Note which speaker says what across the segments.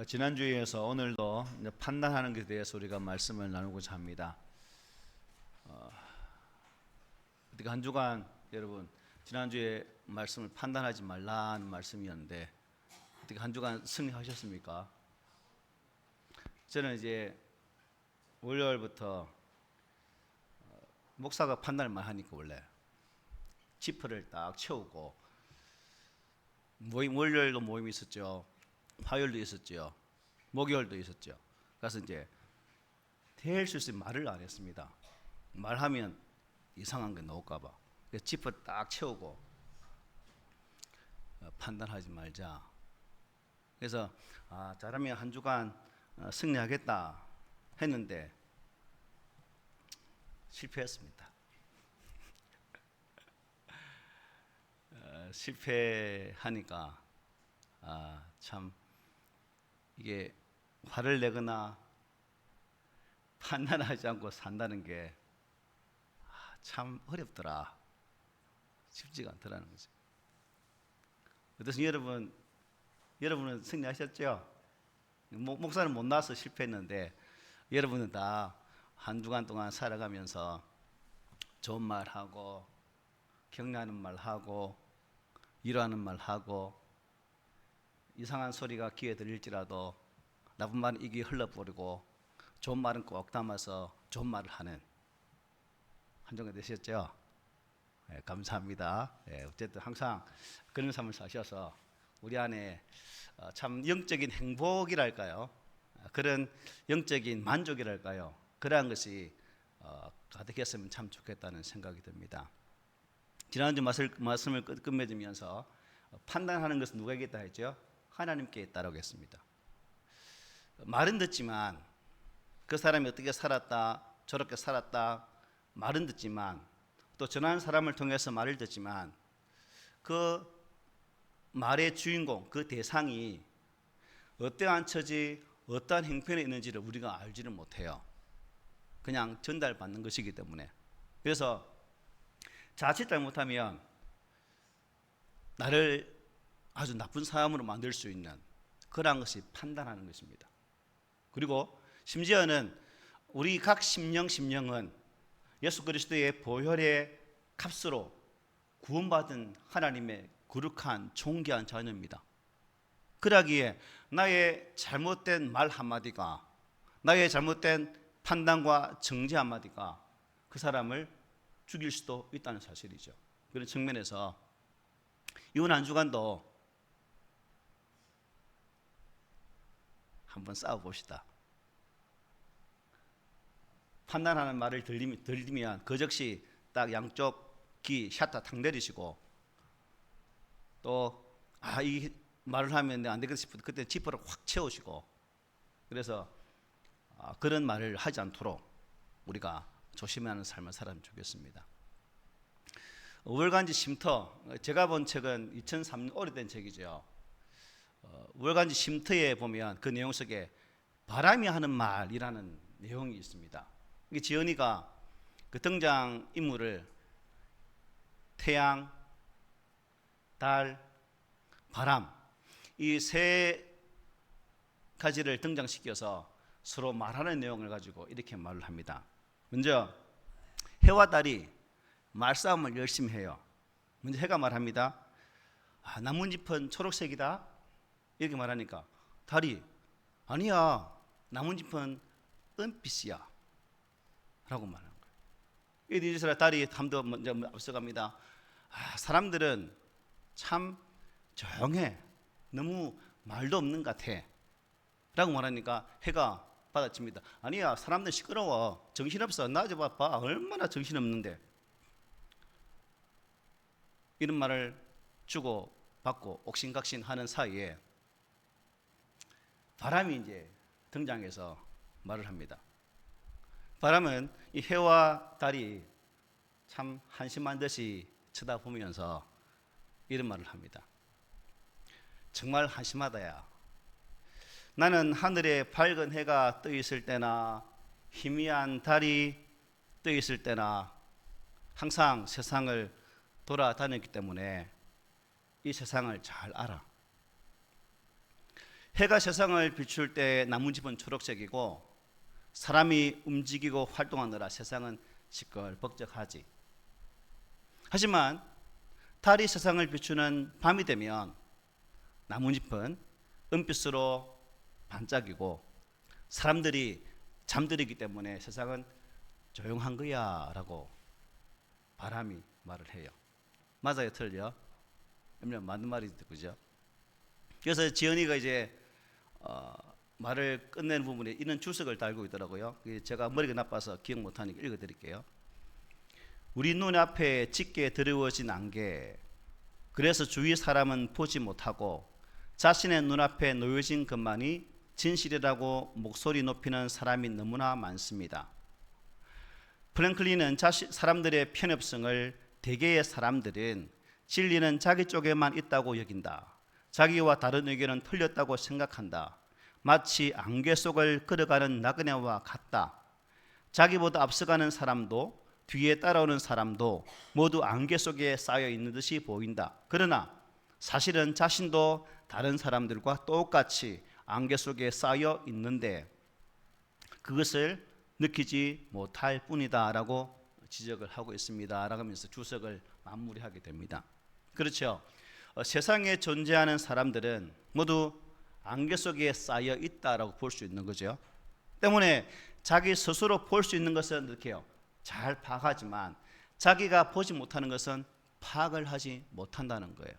Speaker 1: 지난주에서 오늘도 이제 판단하는 것에 대해서 우리가 말씀을 나누고자 합니다. 어떻게 한 주간 여러분 지난주에 말씀을 판단하지 말라는 말씀이었는데 어떻게 한 주간 승리하셨습니까? 저는 이제 월요일부터 목사가 판단을 많이 하니까 원래 지퍼를 딱 채우고 월요일도 모임이 있었죠. 화요일도 있었죠. 목요일도 있었죠. 그래서 이제 될 수 있으면 말을 안 했습니다. 말하면 이상한 게 나올까봐. 그래서 지퍼 딱 채우고 판단하지 말자. 그래서 잘하면 한 주간 승리하겠다 했는데 실패했습니다. 실패하니까 참 이게 화를 내거나 판단하지 않고 산다는 게 참 어렵더라. 쉽지가 않더라는 거죠. 어떠신 여러분은 승리하셨죠? 목사는 못 나와서 실패했는데 여러분은 다 한 주간 동안 살아가면서 좋은 말 하고 격려하는 말 하고 위로하는 말 하고 이상한 소리가 귀에 들릴지라도 나쁜 말은 입이 흘러버리고 좋은 말은 꼭 담아서 좋은 말을 하는 한 주간 되셨죠? 네, 감사합니다. 네, 어쨌든 항상 그런 삶을 사셔서 우리 안에 참 영적인 행복이랄까요? 그런 영적인 만족이랄까요? 그러한 것이 가득했으면 참 좋겠다는 생각이 듭니다. 지난주 말씀을 끝맺으면서 판단하는 것은 누구에게 있다 했죠? 하나님께 있다라고 했습니다. 말은 듣지만 그 사람이 어떻게 살았다, 저렇게 살았다 말은 듣지만 또 전하는 사람을 통해서 말을 듣지만 그 말의 주인공, 그 대상이 어떠한 처지, 어떠한 형편에 있는지를 우리가 알지를 못해요. 그냥 전달받는 것이기 때문에. 그래서 자칫 잘못하면 나를 아주 나쁜 사람으로 만들 수 있는 그러한 것이 판단하는 것입니다. 그리고 심지어는 우리 각 심령은 예수 그리스도의 보혈의 값으로 구원받은 하나님의 거룩한 존귀한 자녀입니다. 그러기에 나의 잘못된 말 한마디가, 나의 잘못된 판단과 정죄 한마디가 그 사람을 죽일 수도 있다는 사실이죠. 그런 측면에서 이번 한 주간도 한번 싸워봅시다. 판단하는 말을 들리면 그 즉시 딱 양쪽 귀 샤터 탁 내리시고 또 이 말을 하면 안 되겠다 싶을 때 그때 지퍼를 확 채우시고 그래서 그런 말을 하지 않도록 우리가 조심하는 삶을 살았으면 좋겠습니다. 우월간지 쉼터, 제가 본 책은 2003년 오래된 책이죠. 우월간지 쉼터에 보면 그 내용 속에 바람이 하는 말이라는 내용이 있습니다. 이게 지연이가 그 등장 인물을 태양, 달, 바람 이 세 가지를 등장시켜서 서로 말하는 내용을 가지고 이렇게 말을 합니다. 먼저 해와 달이 말싸움을 열심히 해요. 먼저 해가 말합니다. 나뭇잎은 초록색이다 이렇게 말하니까 달이 아니야 나뭇잎은 은빛이야 라고 말하는 거예요. 이제서야 달이 담도 먼저 앞서갑니다. 사람들은 참 조용해 너무 말도 없는 것 같아 라고 말하니까 해가 받아칩니다. 아니야 사람들 시끄러워 정신없어 낮에 봐봐 얼마나 정신없는데 이런 말을 주고 받고 옥신각신 하는 사이에 바람이 이제 등장해서 말을 합니다. 바람은 이 해와 달이 참 한심한 듯이 쳐다보면서 이런 말을 합니다. 정말 한심하다야. 나는 하늘에 밝은 해가 떠 있을 때나 희미한 달이 떠 있을 때나 항상 세상을 돌아다녔기 때문에 이 세상을 잘 알아. 해가 세상을 비출 때 나뭇잎은 초록색이고 사람이 움직이고 활동하느라 세상은 시끌벅적하지. 하지만 달이 세상을 비추는 밤이 되면 나뭇잎은 은빛으로 반짝이고 사람들이 잠들이기 때문에 세상은 조용한 거야 라고 바람이 말을 해요. 맞아요, 틀려? 맞는 말이죠, 그죠? 그래서 지연이가 이제 말을 끝내는 부분에 이런 주석을 달고 있더라고요. 제가 머리가 나빠서 기억 못하니까 읽어드릴게요. 우리 눈앞에 짙게 드리워진 안개, 그래서 주위 사람은 보지 못하고 자신의 눈앞에 놓여진 것만이 진실이라고 목소리 높이는 사람이 너무나 많습니다. 프랭클린은 사람들의 편협성을 대개의 사람들은 진리는 자기 쪽에만 있다고 여긴다. 자기와 다른 의견은 틀렸다고 생각한다. 마치 안개 속을 걸어가는 나그네와 같다. 자기보다 앞서가는 사람도 뒤에 따라오는 사람도 모두 안개 속에 쌓여 있는 듯이 보인다. 그러나 사실은 자신도 다른 사람들과 똑같이 안개 속에 쌓여 있는데 그것을 느끼지 못할 뿐이다 라고 지적을 하고 있습니다 라고 하면서 주석을 마무리하게 됩니다. 그렇죠. 세상에 존재하는 사람들은 모두 안개 속에 쌓여 있다라고 볼 수 있는 거죠. 때문에 자기 스스로 볼 수 있는 것은 이렇게 해요. 잘 파악하지만 자기가 보지 못하는 것은 파악을 하지 못한다는 거예요.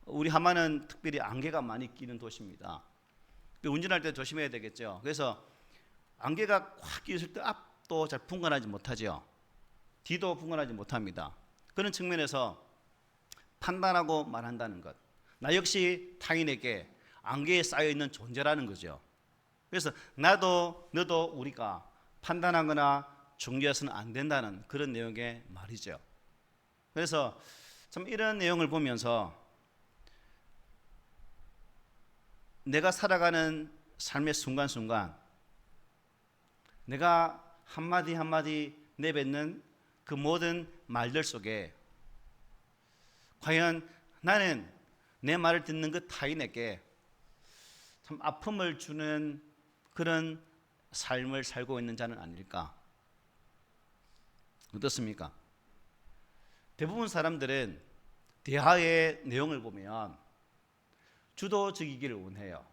Speaker 1: 우리 하마는 특별히 안개가 많이 끼는 도시입니다. 운전할 때 조심해야 되겠죠. 그래서 안개가 확 끼었을 때 앞도 잘 분간하지 못하죠. 뒤도 분간하지 못합니다. 그런 측면에서 판단하고 말한다는 것, 나 역시 타인에게 안개에 쌓여있는 존재라는 거죠. 그래서 나도 너도 우리가 판단하거나 중재해서는 안 된다는 그런 내용의 말이죠. 그래서 참 이런 내용을 보면서 내가 살아가는 삶의 순간순간 내가 한마디 한마디 내뱉는 그 모든 말들 속에 과연 나는 내 말을 듣는 그 타인에게 참 아픔을 주는 그런 삶을 살고 있는 자는 아닐까? 어떻습니까? 대부분 사람들은 대화의 내용을 보면 주도적이기를 원해요.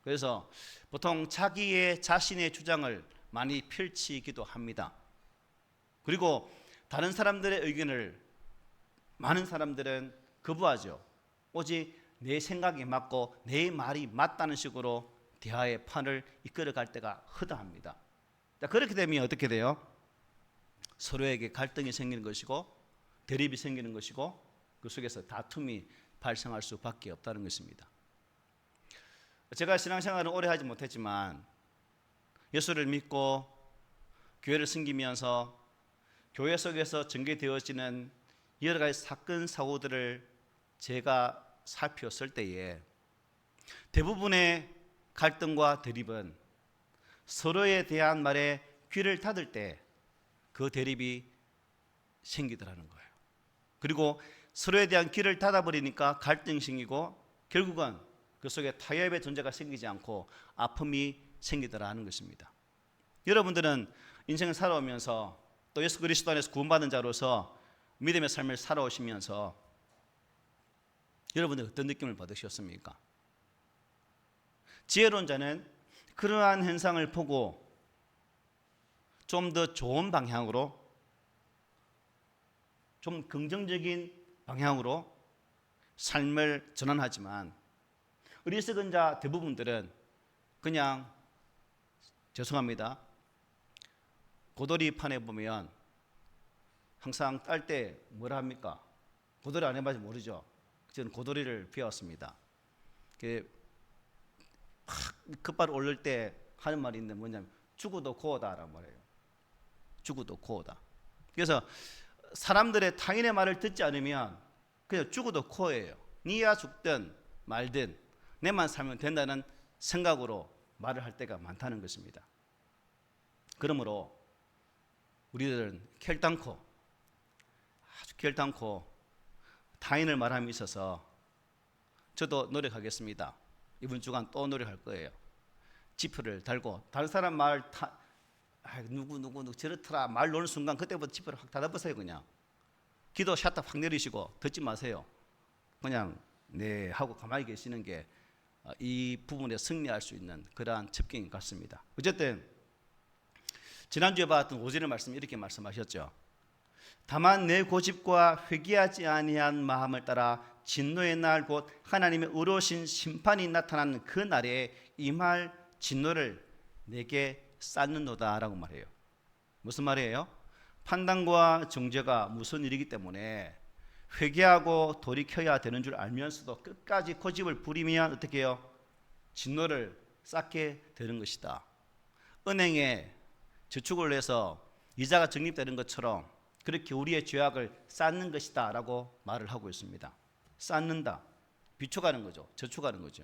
Speaker 1: 그래서 보통 자신의 주장을 많이 펼치기도 합니다. 그리고 다른 사람들의 의견을 많은 사람들은 거부하죠. 오직 내 생각이 맞고 내 말이 맞다는 식으로 대화의 판을 이끌어갈 때가 허다합니다. 그렇게 되면 어떻게 돼요? 서로에게 갈등이 생기는 것이고 대립이 생기는 것이고 그 속에서 다툼이 발생할 수밖에 없다는 것입니다. 제가 신앙생활을 오래 하지 못했지만 예수를 믿고 교회를 섬기면서 교회 속에서 전개되어지는 여러 가지 사건 사고들을 제가 살폈을 때에 대부분의 갈등과 대립은 서로에 대한 말에 귀를 닫을 때 그 대립이 생기더라는 거예요. 그리고 서로에 대한 귀를 닫아버리니까 갈등이 생기고 결국은 그 속에 타협의 존재가 생기지 않고 아픔이 생기더라는 것입니다. 여러분들은 인생을 살아오면서 또 예수 그리스도 안에서 구원받은 자로서 믿음의 삶을 살아오시면서 여러분들 어떤 느낌을 받으셨습니까? 지혜로운 자는 그러한 현상을 보고 좀 더 좋은 방향으로, 좀 긍정적인 방향으로 삶을 전환하지만 어리석은 자 대부분들은 그냥 죄송합니다. 고도리판에 보면 항상 딸 때 뭐라 합니까? 고도리 안 해봐서 모르죠. 저는 고도리를 배웠습니다. 급발 오를 때 하는 말이 있는데 뭐냐면 죽어도 고하다라는 말이에요. 죽어도 고하다. 그래서 사람들의 타인의 말을 듣지 않으면 그냥 죽어도 고해요. 니야 죽든 말든 내만 살면 된다는 생각으로 말을 할 때가 많다는 것입니다. 그러므로 우리들은 결단코 타인을 말함에 있어서 저도 노력하겠습니다. 이번 주간 또 노력할 거예요. 지표를 달고 다른 사람 말 누구 저렇더라 말 놓는 순간 그때부터 지표를 확 닫아보세요. 그냥 기도 샷다 확 내리시고 듣지 마세요. 그냥 네 하고 가만히 계시는 게 이 부분에 승리할 수 있는 그러한 첩경인 것 같습니다. 어쨌든 지난주에 봤던 오전의 말씀 이렇게 말씀하셨죠. 다만 내 고집과 회개하지 아니한 마음을 따라 진노의 날 곧 하나님의 의로우신 심판이 나타나는 그 날에 임할 진노를 내게 쌓는노다라고 말해요. 무슨 말이에요? 판단과 정죄가 무슨 일이기 때문에 회개하고 돌이켜야 되는 줄 알면서도 끝까지 고집을 부리면 어떻게 해요? 진노를 쌓게 되는 것이다. 은행에 저축을 해서 이자가 적립되는 것처럼 그렇게 우리의 죄악을 쌓는 것이다 라고 말을 하고 있습니다. 쌓는다, 비춰가는 거죠. 저축하는 거죠.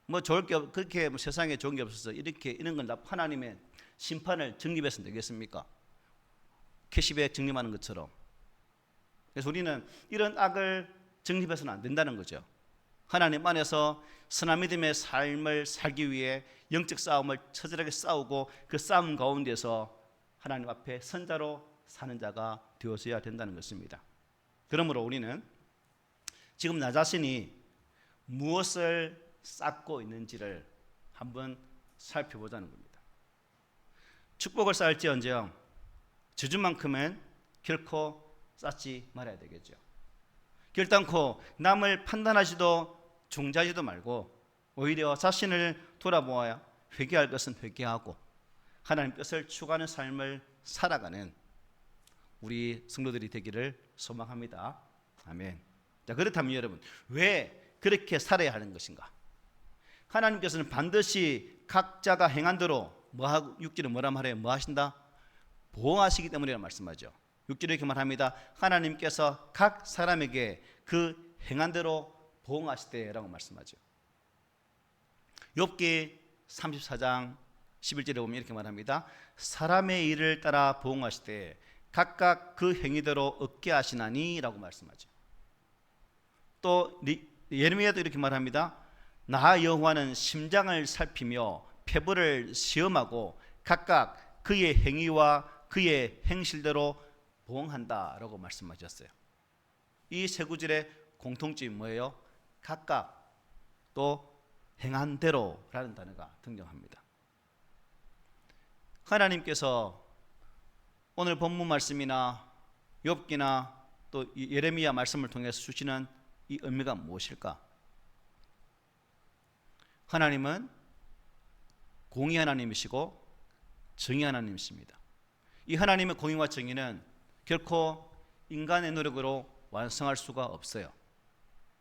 Speaker 1: 뭐 좋을 게 그렇게 뭐 세상에 좋은 게 없어서 이렇게 이런 건 하나님의 심판을 적립해서는 되겠습니까? 캐시백 적립하는 것처럼. 그래서 우리는 이런 악을 적립해서는 안 된다는 거죠. 하나님 안에서 선한 믿음의 삶을 살기 위해 영적 싸움을 처절하게 싸우고 그 싸움 가운데서 하나님 앞에 선자로 사는 자가 되어져야 된다는 것입니다. 그러므로 우리는 지금 나 자신이 무엇을 쌓고 있는지를 한번 살펴보자는 겁니다. 축복을 쌓을지언정 저주만큼은 결코 쌓지 말아야 되겠죠. 결단코 남을 판단하지도 중재하지도 말고 오히려 자신을 돌아보아야 회개할 것은 회개하고 하나님 뜻을 추구하는 삶을 살아가는 우리 성도들이 되기를 소망합니다. 아멘. 자, 그렇다면 여러분 왜 그렇게 살아야 하는 것인가? 하나님께서는 반드시 각자가 행한 대로 뭐하고 6절에 뭐라 말해요? 뭐 하신다? 보호하시기 때문이라고 말씀하죠. 6절에 이렇게 말합니다. 하나님께서 각 사람에게 그 행한 대로 보응하시되라고 말씀하죠. 욥기 34장 11절에 보면 이렇게 말합니다. 사람의 일을 따라 보응하시되 각각 그 행위대로 얻게 하시나니 라고 말씀하죠. 또 예레미야도 이렇게 말합니다. 나 여호와는 심장을 살피며 폐부를 시험하고 각각 그의 행위와 그의 행실대로 보응한다 라고 말씀하셨어요. 이 세 구절의 공통점이 뭐예요? 각각 또 행한 대로라는 단어가 등장합니다. 하나님께서 오늘 본문 말씀이나 욥기나 또 예레미야 말씀을 통해서 주시는 이 의미가 무엇일까? 하나님은 공의 하나님이시고 정의 하나님이십니다. 이 하나님의 공의와 정의는 결코 인간의 노력으로 완성할 수가 없어요.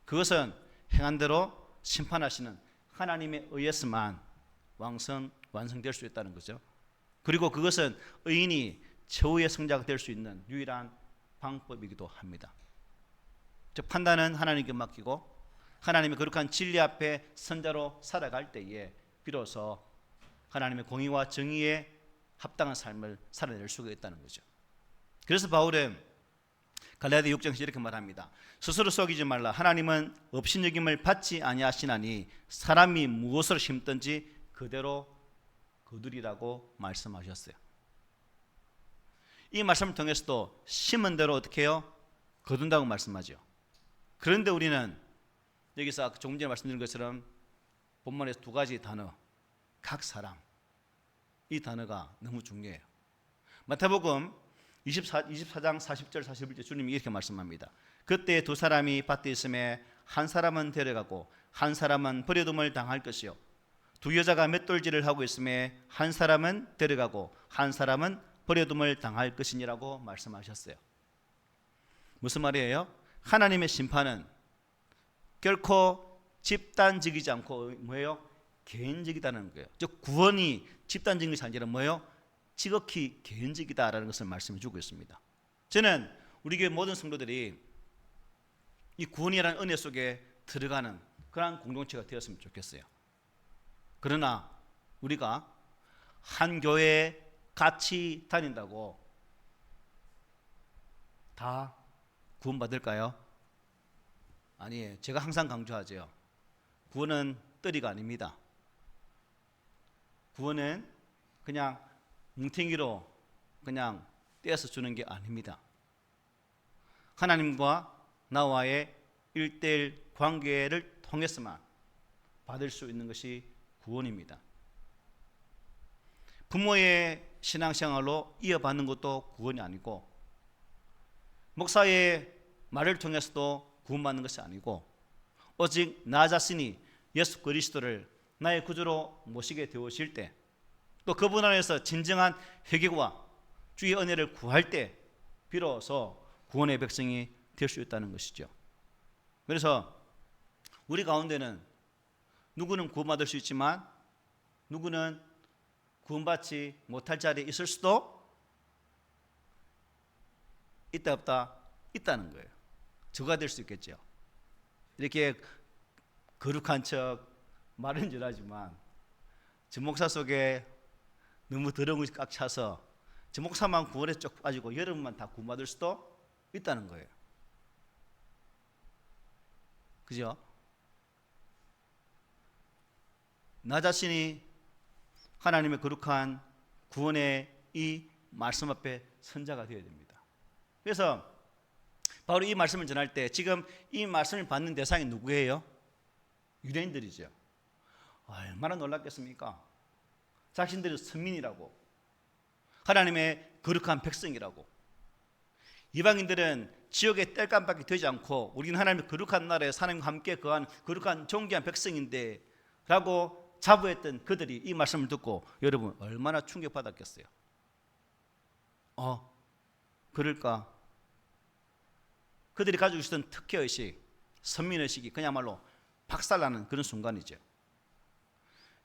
Speaker 1: 그것은 행한 대로 심판하시는 하나님에 의해서만 완성될 수 있다는 거죠. 그리고 그것은 의인이 최후의 성자가 될 수 있는 유일한 방법이기도 합니다. 즉 판단은 하나님께 맡기고 하나님의 거룩한 진리 앞에 선자로 살아갈 때에 비로소 하나님의 공의와 정의에 합당한 삶을 살아낼 수가 있다는 거죠. 그래서 바울은 갈라디아 6장에서 이렇게 말합니다. 스스로 속이지 말라. 하나님은 업신여김을 받지 아니하시나니 사람이 무엇으로 심든지 그대로 거두리라고 말씀하셨어요. 이 말씀을 통해서도 심은 대로 어떻게 해요? 거둔다고 말씀하죠. 그런데 우리는 여기서 조금 전에 말씀드린 것처럼 본문에서 두 가지 단어, 각 사람, 이 단어가 너무 중요해요. 마태복음 24장 40절 41절 주님이 이렇게 말씀합니다. 그때 두 사람이 밭에 있음에 한 사람은 데려가고 한 사람은 버려둠을 당할 것이요 두 여자가 맷돌질을 하고 있음에 한 사람은 데려가고 한 사람은 버려둠을 당할 것이니라고 말씀하셨어요. 무슨 말이에요? 하나님의 심판은 결코 집단적이지 않고 뭐예요? 개인적이다는 거예요. 즉 구원이 집단적인 것이 아니라 뭐예요? 지극히 개인적이다라는 것을 말씀해 주고 있습니다. 저는 우리 교회 모든 성도들이 이 구원이라는 은혜 속에 들어가는 그러한 공동체가 되었으면 좋겠어요. 그러나 우리가 한 교회에 같이 다닌다고 다 구원받을까요? 아니에요. 제가 항상 강조하죠. 구원은 떨이가 아닙니다. 구원은 그냥 뭉탱이로 그냥 떼어서 주는 게 아닙니다. 하나님과 나와의 1:1 관계를 통해서만 받을 수 있는 것이 구원입니다. 부모의 신앙생활로 이어받는 것도 구원이 아니고, 목사의 말을 통해서도 구원받는 것이 아니고, 오직 나 자신이 예수 그리스도를 나의 구주로 모시게 되어질 때, 또 그분 안에서 진정한 회개와 주의 은혜를 구할 때 비로소 구원의 백성이 될 수 있다는 것이죠. 그래서 우리 가운데는 누구는 구원받을 수 있지만 누구는 구원받지 못할 자리에 있을 수도 있다 없다? 있다는 거예요. 저가 될 수 있겠죠. 이렇게 거룩한 척 말은 줄 알지만 저 목사 속에 너무 더러운 것이 꽉 차서 저 목사만 구원에 쪽 빠지고 여러분만 다 구원받을 수도 있다는 거예요. 그죠? 나 자신이 하나님의 거룩한 구원의 이 말씀 앞에 선자가 되어야 됩니다. 그래서 바로 이 말씀을 전할 때 지금 이 말씀을 받는 대상이 누구예요? 유대인들이죠. 얼마나 놀랐겠습니까? 자신들이 선민이라고, 하나님의 거룩한 백성이라고. 이방인들은 지옥의 땔감밖에 되지 않고 우리는 하나님의 거룩한 나라에 하나님과 함께 거한 거룩한 존귀한 백성인데 라고 자부했던 그들이 이 말씀을 듣고 여러분 얼마나 충격받았겠어요. 그럴까? 그들이 가지고 있었던 특혜의식, 선민의식이 그야말로 박살나는 그런 순간이죠.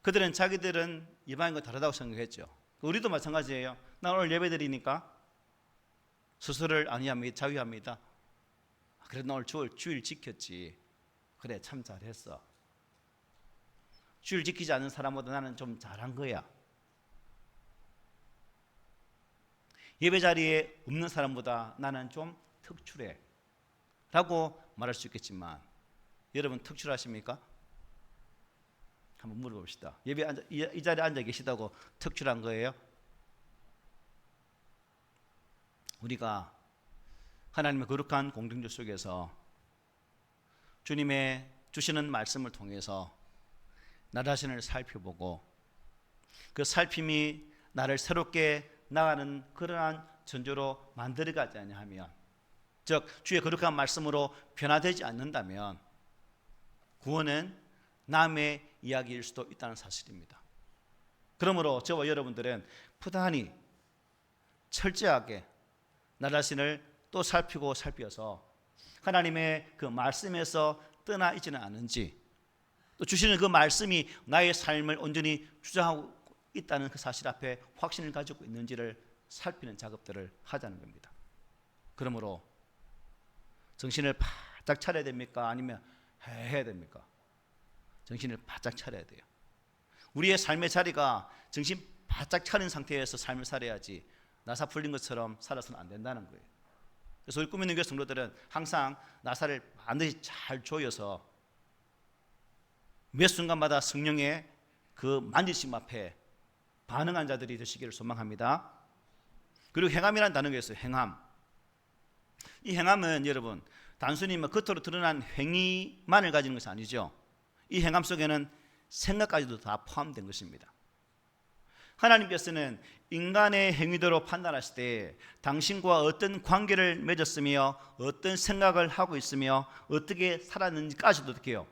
Speaker 1: 그들은 자기들은 이방인과 다르다고 생각했죠. 우리도 마찬가지예요. 나 오늘 예배드리니까 스스로를 아니합니다. 자유합니다. 그래 나 오늘 주일 지켰지. 그래 참 잘했어. 주일 지키지 않는 사람보다 나는 좀 잘한 거야. 예배 자리에 없는 사람보다 나는 좀 특출해 라고 말할 수 있겠지만 여러분 특출하십니까? 한번 물어봅시다. 예배 이 자리에 앉아 계시다고 특출한 거예요? 우리가 하나님의 거룩한 공동체 속에서 주님의 주시는 말씀을 통해서 나 자신을 살펴보고 그 살핌이 나를 새롭게 나가는 그러한 전조로 만들어가지 아니하면, 즉 주의 거룩한 말씀으로 변화되지 않는다면 구원은 남의 이야기일 수도 있다는 사실입니다. 그러므로 저와 여러분들은 부단히 철저하게 나 자신을 또 살피고 살펴서 하나님의 그 말씀에서 떠나 있지는 않은지, 또 주시는 그 말씀이 나의 삶을 온전히 주장하고 있다는 그 사실 앞에 확신을 가지고 있는지를 살피는 작업들을 하자는 겁니다. 그러므로 정신을 바짝 차려야 됩니까? 아니면 해야 됩니까? 정신을 바짝 차려야 돼요. 우리의 삶의 자리가 정신 바짝 차린 상태에서 삶을 살아야지 나사 풀린 것처럼 살아서는 안 된다는 거예요. 그래서 우리 꿈있는 교회 성도들은 항상 나사를 반드시 잘 조여서 매 순간마다 성령의 그 만지심 앞에 반응한 자들이 되시기를 소망합니다. 그리고 행함이라는 단어가 있어요. 행함. 이 행함은 여러분 단순히 겉으로 드러난 행위만을 가지는 것이 아니죠. 이 행함 속에는 생각까지도 다 포함된 것입니다. 하나님께서는 인간의 행위대로 판단하실 때 당신과 어떤 관계를 맺었으며 어떤 생각을 하고 있으며 어떻게 살았는지까지도 어떻게 해요?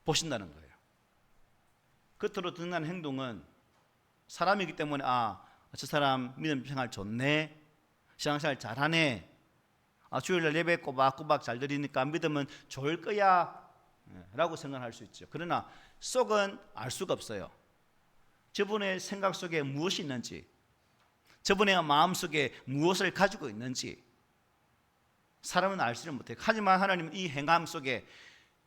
Speaker 1: 보신다는 거예요. 겉으로 드러난 행동은 사람이기 때문에 저 사람 믿음 생활 좋네, 신앙생활 잘하네, 주일날 예배 꼬박꼬박 잘 드리니까 믿으면 좋을 거야 라고 생각할 수 있죠. 그러나 속은 알 수가 없어요. 저분의 생각 속에 무엇이 있는지, 저분의 마음 속에 무엇을 가지고 있는지 사람은 알지를 못해요. 하지만 하나님은 이 행함 속에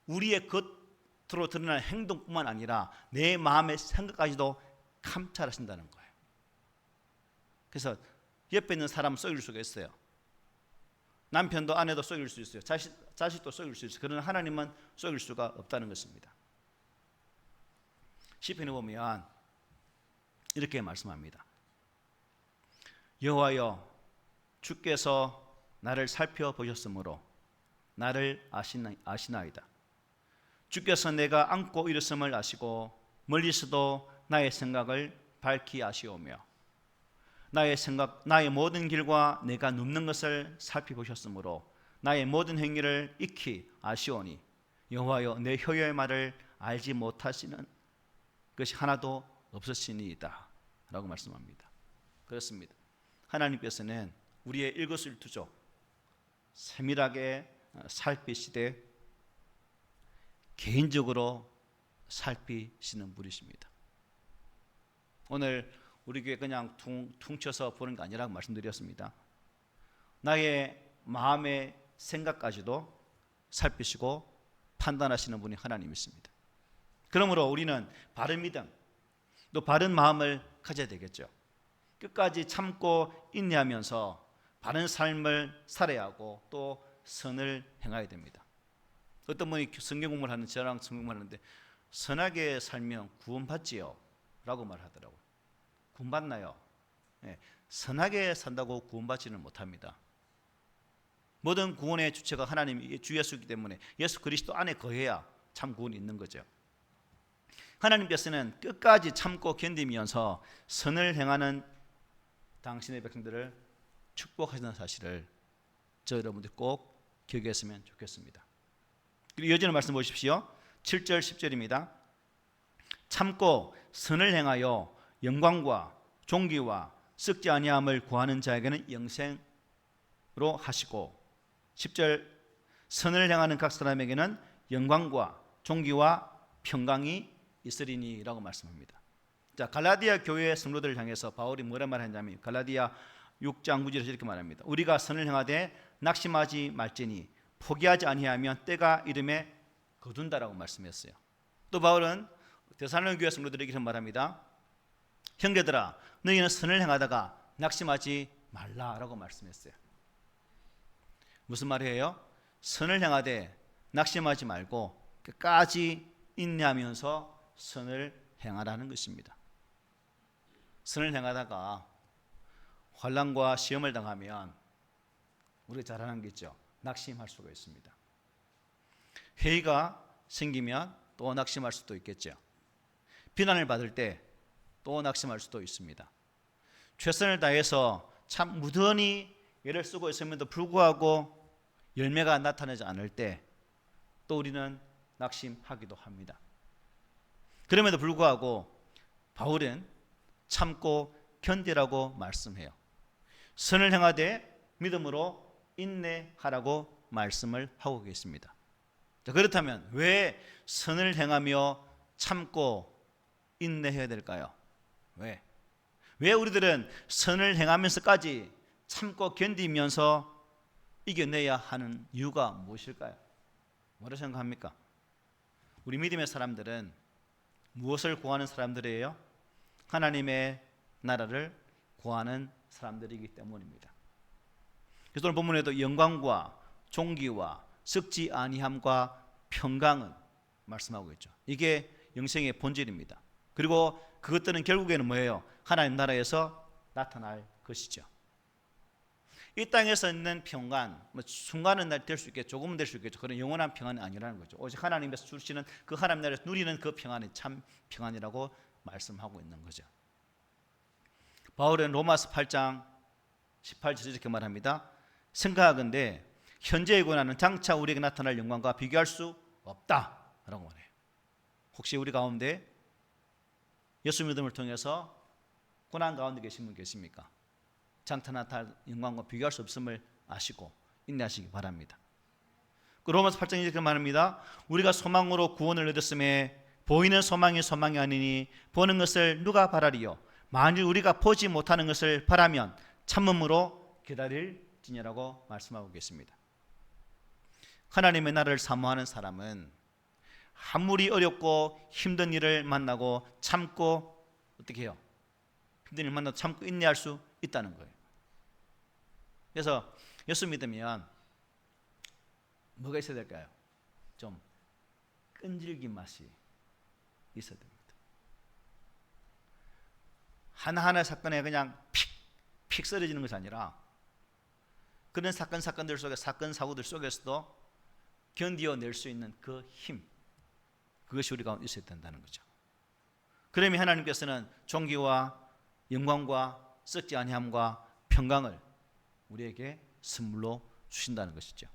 Speaker 1: 우리의 겉으로 드러나는 행동뿐만 아니라 내 마음의 생각까지도 감찰하신다는 거예요. 그래서 옆에 있는 사람은 속일 수가 있어요. 남편도 아내도 속일 수 있어요. 자식도 속일 수 있어요. 그러나 하나님은 속일 수가 없다는 것입니다. 시편에 보면 이렇게 말씀합니다. 여호와여, 주께서 나를 살펴보셨으므로 나를 아시나이다. 주께서 내가 안고 일었음을 아시고 멀리서도 나의 생각을 밝히 아시오며 나의 모든 길과 내가 눕는 것을 살펴보셨으므로 나의 모든 행위를 익히 아시오니 여호와여, 내 혀의 말을 알지 못하시는 것이 하나도 없으시니이다 라고 말씀합니다. 그렇습니다. 하나님께서는 우리의 일거수일투족 세밀하게 살피시되 개인적으로 살피시는 분이십니다. 오늘 우리 교회 그냥 퉁쳐서 보는 게 아니라고 말씀드렸습니다. 나의 마음의 생각까지도 살피시고 판단하시는 분이 하나님이십니다. 그러므로 우리는 바른 믿음, 또 바른 마음을 가져야 되겠죠. 끝까지 참고 인내하면서 바른 삶을 살아야 하고 또 선을 행해야 됩니다. 어떤 분이 성경 공부를 하는 저랑 성경 공부를 하는데 선하게 살면 구원받지요 라고 말하더라고요. 구원받나요? 네, 선하게 산다고 구원받지는 못합니다. 모든 구원의 주체가 하나님 주 예수이기 때문에 예수 그리스도 안에 거해야 참 구원이 있는 거죠. 하나님께서는 끝까지 참고 견디면서 선을 행하는 당신의 백성들을 축복하시는 사실을 저 여러분들 꼭 기억했으면 좋겠습니다. 그리고 이어지는 말씀 보십시오. 7절 10절입니다. 참고 선을 행하여 영광과 존귀와 썩지 아니함을 구하는 자에게는 영생으로 하시고 10절 선을 행하는 각 사람에게는 영광과 존귀와 평강이 있으리니 라고 말씀합니다. 자, 갈라디아 교회의 성도들을 향해서 바울이 뭐라 말하냐면 갈라디아 6장 9절에서 이렇게 말합니다. 우리가 선을 행하되 낙심하지 말지니 포기하지 아니하면 때가 이름에 거둔다라고 말씀했어요. 또 바울은 데살로니가 교회 성도들에게 이렇게 말합니다. 형제들아, 너희는 선을 행하다가 낙심하지 말라라고 말씀했어요. 무슨 말이에요? 선을 행하되 낙심하지 말고 끝까지 인내하면서 선을 행하라는 것입니다. 선을 행하다가 환난과 시험을 당하면 우리가 잘 아는 게 있죠. 낙심할 수가 있습니다. 회의가 생기면 또 낙심할 수도 있겠죠. 비난을 받을 때 또 낙심할 수도 있습니다. 최선을 다해서 참 무던히 애를 쓰고 있음에도 불구하고 열매가 나타나지 않을 때 또 우리는 낙심하기도 합니다. 그럼에도 불구하고 바울은 참고 견디라고 말씀해요. 선을 행하되 믿음으로 인내하라고 말씀을 하고 계십니다. 자, 그렇다면 왜 선을 행하며 참고 인내해야 될까요? 왜 우리들은 선을 행하면서까지 참고 견디면서 이겨내야 하는 이유가 무엇일까요? 뭐라고 생각합니까? 우리 믿음의 사람들은 무엇을 구하는 사람들이에요? 하나님의 나라를 구하는 사람들이기 때문입니다. 그래서 오늘 본문에도 영광과 존귀와 썩지 아니함과 평강은 말씀하고 있죠. 이게 영생의 본질입니다. 그리고 그것들은 결국에는 뭐예요? 하나님 나라에서 나타날 것이죠. 이 땅에서 있는 평안, 순간은 될 수 있겠죠. 조금은 될 수 있겠죠. 그런 영원한 평안이 아니라는 거죠. 오직 하나님께서 주시는 그 하나님 나라에서 누리는 그 평안이 참 평안이라고 말씀하고 있는 거죠. 바울은 로마서 8장 18절에 이렇게 말합니다. 생각하건대 현재의 고난은 장차 우리에게 나타날 영광과 비교할 수 없다라고 말해요. 혹시 우리 가운데 예수 믿음을 통해서 고난 가운데 계신 분 계십니까? 장차 나타날 영광과 비교할 수 없음을 아시고 인내하시기 바랍니다. 로마서 8장 이렇게 말합니다. 우리가 소망으로 구원을 얻었음에 보이는 소망이 소망이 아니니 보는 것을 누가 바라리요? 만일 우리가 보지 못하는 것을 바라면 참음으로 기다릴지니라고 말씀하고 계십니다. 하나님의 나라를 사모하는 사람은 아무리 어렵고 힘든 일을 만나고 참고 어떻게 해요? 힘든 일을 만나도 참고 인내할 수 있다는 거예요. 그래서 예수 믿으면 뭐가 있어야 될까요? 좀 끈질긴 맛이 있어야 됩니다. 하나하나 사건에 그냥 픽 쓰러지는 것이 아니라 그런 사건들 속에 사건 사고들 속에서도 견디어낼 수 있는 그 힘, 그것이 우리 가운데 있어야 된다는 거죠. 그러면 하나님께서는 존귀와 영광과 썩지 아니함과 평강을 우리에게 선물로 주신다는 것이죠.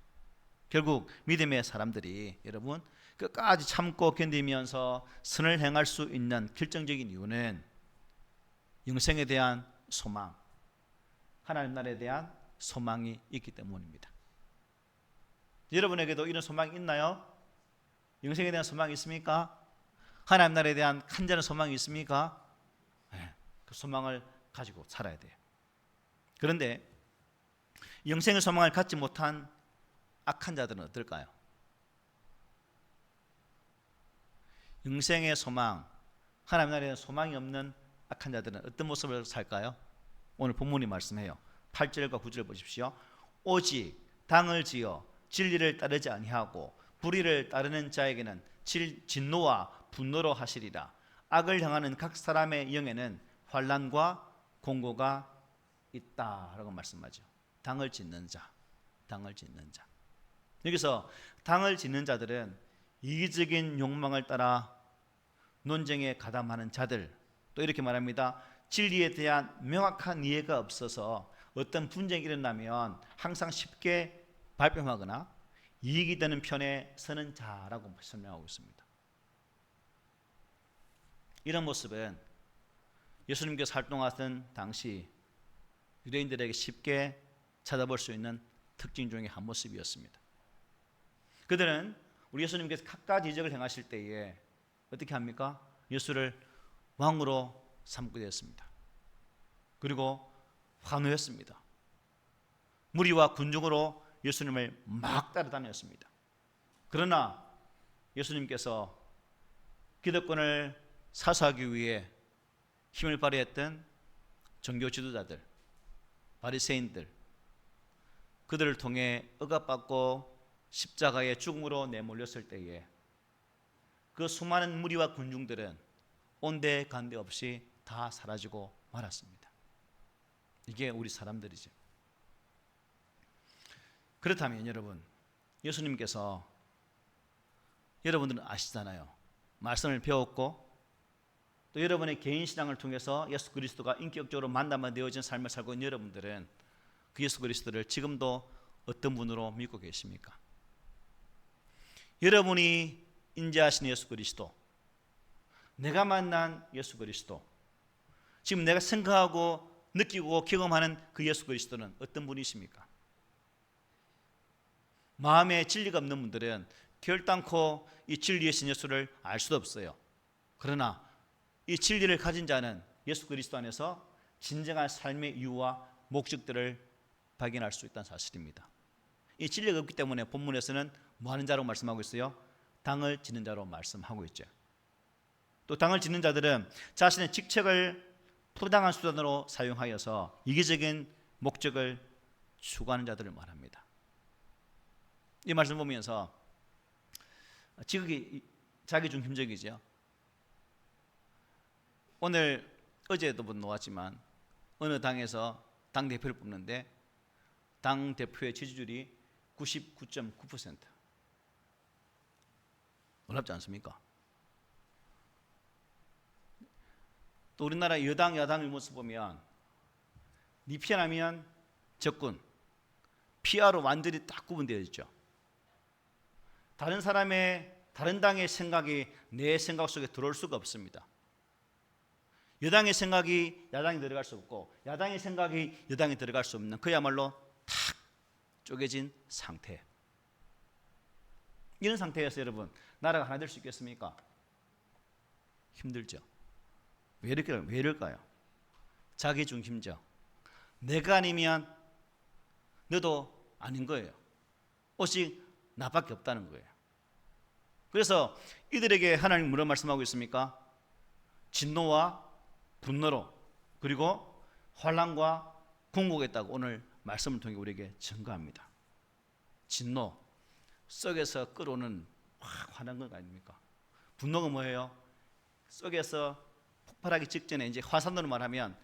Speaker 1: 결국 믿음의 사람들이 여러분 끝까지 참고 견디면서 선을 행할 수 있는 결정적인 이유는 영생에 대한 소망, 하나님 나라에 대한 소망이 있기 때문입니다. 여러분에게도 이런 소망이 있나요? 영생에 대한 소망이 있습니까? 하나님 나라에 대한 간절한 소망이 있습니까? 네, 그 소망을 가지고 살아야 돼요. 그런데 영생의 소망을 갖지 못한 악한 자들은 어떨까요? 영생의 소망, 하나님 나라에 대한 소망이 없는 악한 자들은 어떤 모습을 살까요? 오늘 본문이 말씀해요. 8절과 9절 보십시오. 오직 당을 지어 진리를 따르지 아니하고 불의를 따르는 자에게는 진노와 분노로 하시리라. 악을 향하는 각 사람의 영에는 환난과 공고가 있다라고 말씀하죠. 당을 짓는 자, 당을 짓는 자. 여기서 당을 짓는 자들은 이기적인 욕망을 따라 논쟁에 가담하는 자들, 또 이렇게 말합니다. 진리에 대한 명확한 이해가 없어서 어떤 분쟁이 일어나면 항상 쉽게 발뺌하거나 이익이 되는 편에 서는 자라고 설명하고 있습니다. 이런 모습은 예수님께서 활동하던 당시 유대인들에게 쉽게 찾아볼 수 있는 특징 중에 한 모습이었습니다. 그들은 우리 예수님께서 갖가지 이적을 행하실 때에 어떻게 합니까? 예수를 왕으로 삼고 되었습니다. 그리고 환호했습니다. 무리와 군중으로 예수님을 막 따라다녔습니다. 그러나 예수님께서 기득권을 사수하기 위해 힘을 발휘했던 종교 지도자들, 바리새인들, 그들을 통해 억압받고 십자가의 죽음으로 내몰렸을 때에 그 수많은 무리와 군중들은 온데간데 없이 다 사라지고 말았습니다. 이게 우리 사람들이죠. 그렇다면 여러분, 예수님께서 여러분들은 아시잖아요. 말씀을 배웠고 또 여러분의 개인 신앙을 통해서 예수 그리스도가 인격적으로 만나만 되어진 삶을 살고 있는 여러분들은 그 예수 그리스도를 지금도 어떤 분으로 믿고 계십니까? 여러분이 인지하신 예수 그리스도, 내가 만난 예수 그리스도, 지금 내가 생각하고 느끼고 경험하는 그 예수 그리스도는 어떤 분이십니까? 마음에 진리가 없는 분들은 결단코 이 진리의 신 예수를 알 수도 없어요. 그러나 이 진리를 가진 자는 예수 그리스도 안에서 진정한 삶의 이유와 목적들을 발견할 수 있다는 사실입니다. 이 진리가 없기 때문에 본문에서는 뭐 하는 자로 말씀하고 있어요? 당을 짓는 자로 말씀하고 있죠. 또 당을 짓는 자들은 자신의 직책을 부당한 수단으로 사용하여서 이기적인 목적을 추구하는 자들을 말합니다. 이 말씀 보면서 지극히 자기중심적이죠. 오늘 어제도 놓았지만 어느 당에서 당대표를 뽑는데 당대표의 지지율이 99.9%. 놀랍지 않습니까? 또 우리나라 여당 야당의 모습 보면 니 편하면 적군, 피하로 완전히 딱 구분되어 있죠. 다른 사람의 다른 당의 생각이 내 생각 속에 들어올 수가 없습니다. 여당의 생각이 야당에 들어갈 수 없고 야당의 생각이 여당에 들어갈 수 없는 그야말로 탁 쪼개진 상태. 이런 상태에서 여러분 나라가 하나 될 수 있겠습니까? 힘들죠. 왜 이럴까요? 자기중심적. 내가 아니면 너도 아닌 거예요. 오직 나밖에 없다는 거예요. 그래서 이들에게 하나님 뭐라 말씀하고 있습니까? 진노와 분노로 그리고 환난과 궁극했다고 오늘 말씀을 통해 우리에게 증거합니다. 진노, 썩에서 끓어오는 확 화난 것 아닙니까? 분노가 뭐예요? 썩에서 폭발하기 직전에 이제 화산으로 말하면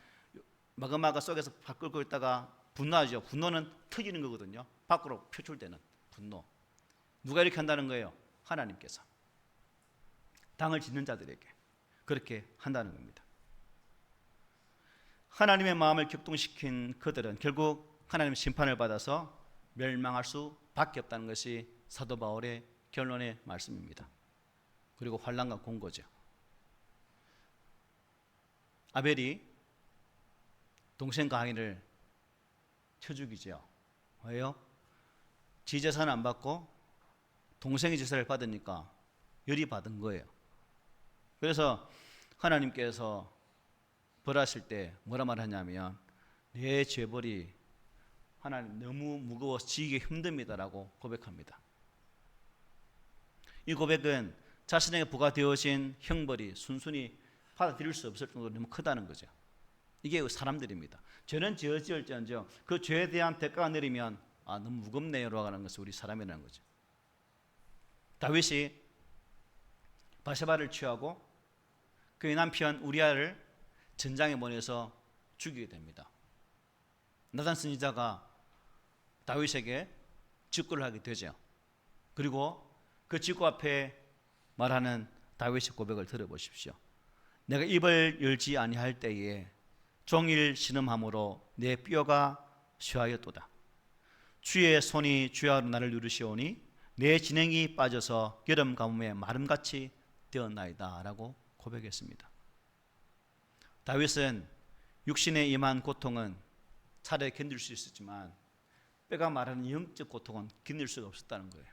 Speaker 1: 마그마가 속에서 발 끓고 있다가 분노하죠. 분노는 터지는 거거든요. 밖으로 표출되는 분노. 누가 이렇게 한다는 거예요? 하나님께서 당을 짓는 자들에게 그렇게 한다는 겁니다. 하나님의 마음을 격동시킨 그들은 결국 하나님의 심판을 받아서 멸망할 수밖에 없다는 것이 사도 바울의 결론의 말씀입니다. 그리고 환난과 공고죠. 아벨이 동생 가인을 쳐 죽이죠. 왜요? 지 제사는 안 받고 동생의 제사를 받으니까 열이 받은 거예요. 그래서 하나님께서 벌하실 때 뭐라 말하냐면 내 죄벌이 하나님 너무 무거워서 지기 힘듭니다라고 고백합니다. 이 고백은 자신에게 부과되어진 형벌이 순순히 받아들일 수 없을 정도로 너무 크다는 거죠. 이게 사람들입니다. 죄는 지을지언정 그 죄에 대한 대가가 내리면 너무 무겁네요라고 하는 것은 우리 사람이라는 거죠. 다윗이 바세바를 취하고 그의 남편 우리아를 전장에 보내서 죽이게 됩니다. 나단 선지자가 다윗에게 직구를 하게 되죠. 그리고 그 직구 앞에 말하는 다윗의 고백을 들어보십시오. 내가 입을 열지 아니할 때에 종일 신음함으로 내 뼈가 쇠하였도다. 주의 손이 주야로 나를 누르시오니 내 진행이 빠져서 여름 가뭄에 마름같이 되었나이다 라고 고백했습니다. 다윗은 육신에 임한 고통은 차라리 견딜 수 있었지만 뼈가 말하는 영적 고통은 견딜 수가 없었다는 거예요.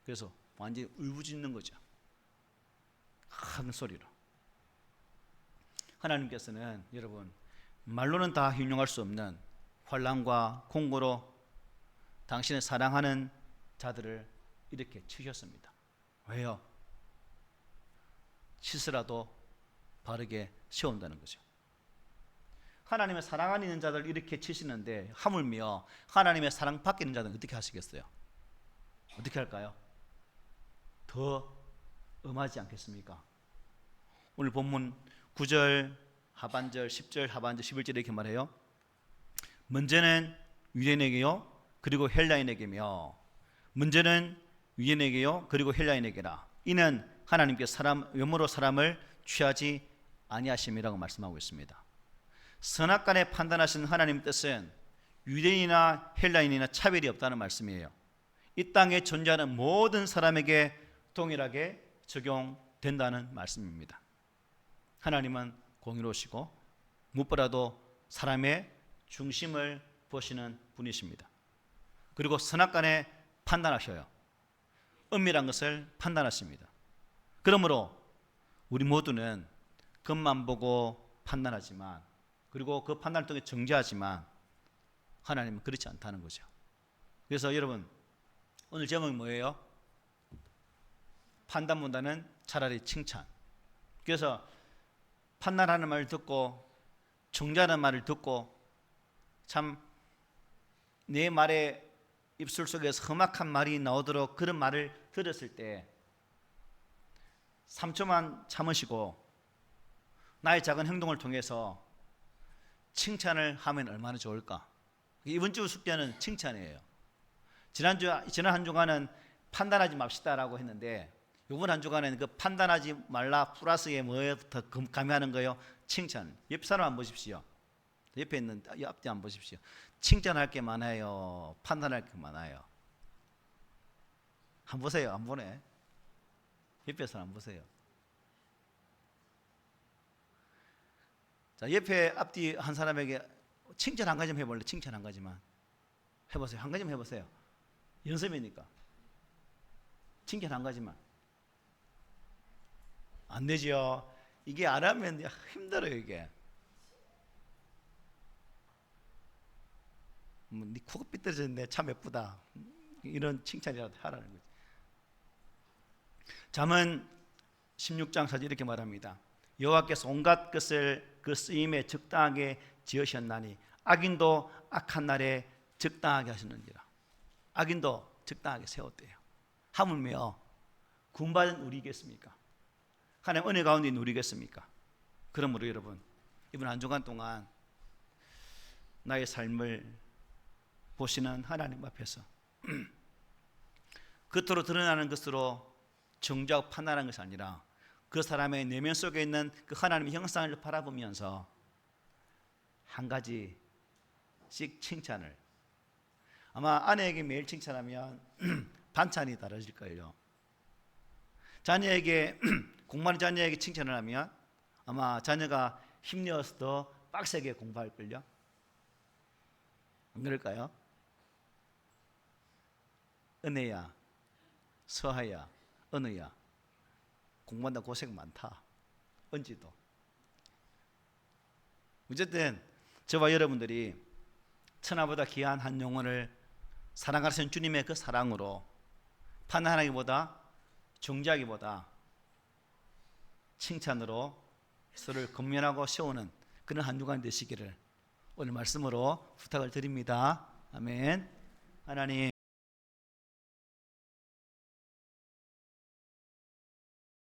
Speaker 1: 그래서 완전히 울부짖는 거죠. 큰 소리로. 하나님께서는 여러분 말로는 다 hình容할 수 없는 환난과 공고로 당신의 사랑하는 자들을 이렇게 치셨습니다. 왜요? 치스라도 바르게 세운다는 거죠. 하나님의 사랑하는 자들을 이렇게 치시는데 하물며 하나님의 사랑 받게 있는 자들은 어떻게 하시겠어요? 어떻게 할까요? 더 엄하지 않겠습니까? 오늘 본문 9절 하반절, 10절 하반절, 11절에 이렇게 말해요. 문제는 유대인에게요 그리고 헬라인에게며 문제는 유대인에게요 그리고 헬라인에게라. 이는 하나님께 외모로 사람을 취하지 아니하심이라고 말씀하고 있습니다. 선악간에 판단하신 하나님 뜻은 유대인이나 헬라인이나 차별이 없다는 말씀이에요. 이 땅에 존재하는 모든 사람에게 동일하게 적용된다는 말씀입니다. 하나님은 공의로우시고 무엇보다도 사람의 중심을 보시는 분이십니다. 그리고 선악간에 판단하셔요. 은밀한 것을 판단하십니다. 그러므로 우리 모두는 겉만 보고 판단하지만 그리고 그 판단을 통해 정죄하지만 하나님은 그렇지 않다는 거죠. 그래서 여러분 오늘 제목이 뭐예요? 판단보다는 차라리 칭찬. 그래서 판단하는 말을 듣고 정죄하는 말을 듣고 참 내 말에 입술 속에서 험악한 말이 나오도록 그런 말을 들었을 때 3초만 참으시고 나의 작은 행동을 통해서 칭찬을 하면 얼마나 좋을까? 이번 주 숙제는 칭찬이에요. 지난 한 주간은 판단하지 맙시다라고 했는데 이번 한 주간에는 그 판단하지 말라 플러스에 뭐부터 가미하는 거예요? 칭찬. 옆 사람 안 보십시오. 옆에 있는 앞뒤 안 보십시오. 칭찬할 게 많아요. 판단할 게 많아요. 안 보세요. 안 보네. 옆에서 안 보세요. 자, 옆에 앞뒤 한 사람에게 칭찬 한 가지만 해볼래? 칭찬 한 가지만 해보세요. 한 가지만 해보세요. 연습이니까. 칭찬 한 가지만. 안 되죠. 이게 안 하면 힘들어요. 이게. 네 코가 삐뚤어졌네. 참 예쁘다. 이런 칭찬이라도 하라는 거지. 잠언 16장 4절 이렇게 말합니다. 여호와께서 온갖 것을 그 쓰임에 적당하게 지으셨나니 악인도 악한 날에 적당하게 하셨는지라. 악인도 적당하게 세웠대요. 하물며 구원받은 우리겠습니까? 하나님 은혜 가운데 누리겠습니까? 그러므로 여러분, 이번 한 주간 동안 나의 삶을 보시는 하나님 앞에서 겉으로 드러나는 것으로 정죄하고 판단하는 것이 아니라 그 사람의 내면 속에 있는 그 하나님의 형상을 바라보면서 한 가지씩 칭찬을, 아마 아내에게 매일 칭찬하면 반찬이 달라질 거예요. 자녀에게 공부하는 자녀에게 칭찬을 하면 아마 자녀가 힘내어서 더 빡세게 공부할걸요. 안 그럴까요? 은혜야, 서하야, 은우야, 공부한다 고생 많다. 은지도. 어쨌든 저와 여러분들이 천하보다 귀한 한 영혼을 사랑하시는 주님의 그 사랑으로 판단하기보다 정죄하기보다 칭찬으로 서로를 건면하고 세우는 그런 한 주간 되시기를 오늘 말씀으로 부탁을 드립니다. 아멘. 하나님,